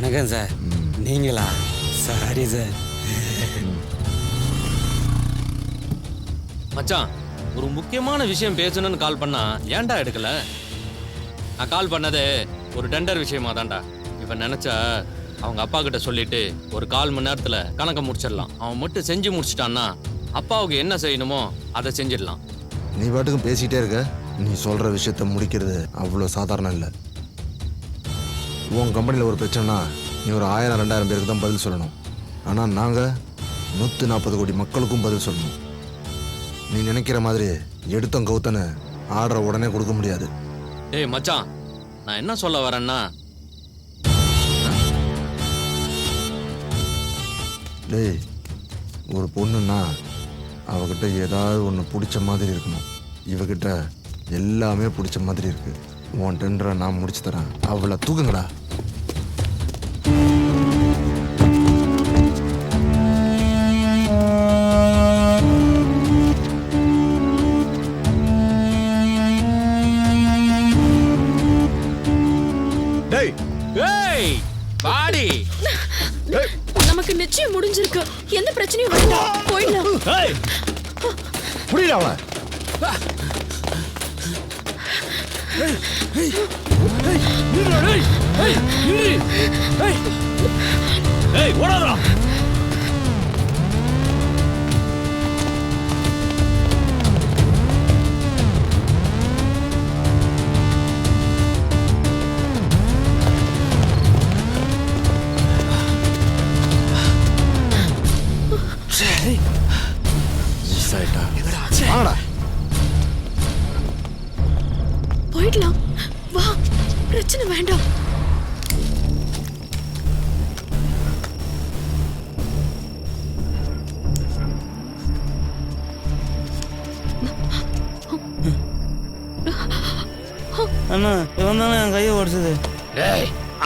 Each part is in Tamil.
வணக்கம் சார். நீங்களா? Sorry sir. மச்சான், ஒரு முக்கியமான விஷயம் பேசணும்னு கால் பண்ணா ஏன்டா எடுக்கல? நான் கால் பண்ணதே ஒரு டெண்டர் விஷயமா தான்டா. இவன் நினைச்சா அவங்க அப்பா கிட்ட சொல்லிட்டு ஒரு 1/4 மணி நேரத்துல கணக்க முடிச்சிடலாம். அவன் மட்டும் செஞ்சு முடிச்சிட்டான்னா அப்பாவுக்கு என்ன செய்யணுமோ அதை செஞ்சிடலாம். நீ பாட்டுக்கும் பேசிகிட்டே இருக்க. நீ சொல்கிற விஷயத்த முடிக்கிறது அவ்வளோ சாதாரணம் இல்லை. உன் கம்பெனியில் ஒரு பிரச்சனைனா நீ ஒரு 1000-2000 பேருக்கு தான் பதில் சொல்லணும். ஆனால் நாங்கள் 140 கோடி மக்களுக்கும் பதில் சொல்லணும். நீ நினைக்கிற மாதிரி எடுத்தம் கௌத்தன்னு ஆர்டரை உடனே கொடுக்க முடியாது. ஏய் மச்சான், நான் என்ன சொல்ல வரேன்னா, டேய், ஒரு பொண்ணுன்னா அவகிட்ட ஏதாவது ஒன்று பிடிச்ச மாதிரி இருக்கணும். இவகிட்ட எல்லாமே பிடிச்ச மாதிரி இருக்கு. உன் டெண்டரை நான் முடிச்சு தரேன். அவளை தூக்குங்கடா. ஏய் பாடி, நமக்கு நிச்சயம் முடிஞ்சிருக்கு. எந்த பிரச்சனையும் வேண்டாம், போயிடலாம். புரியல அவளை. ஓடாதா? போயிடலாம், வா. பிரச்சனை வேண்டாம். அண்ணா, இவன் தானே என் கையை உடச்சது.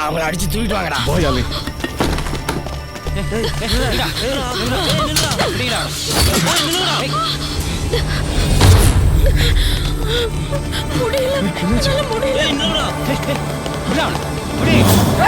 அவங்கள அடிச்சு தூக்கிட்டு வாங்கடா. போயாமி முடியல, என்னால முடியல.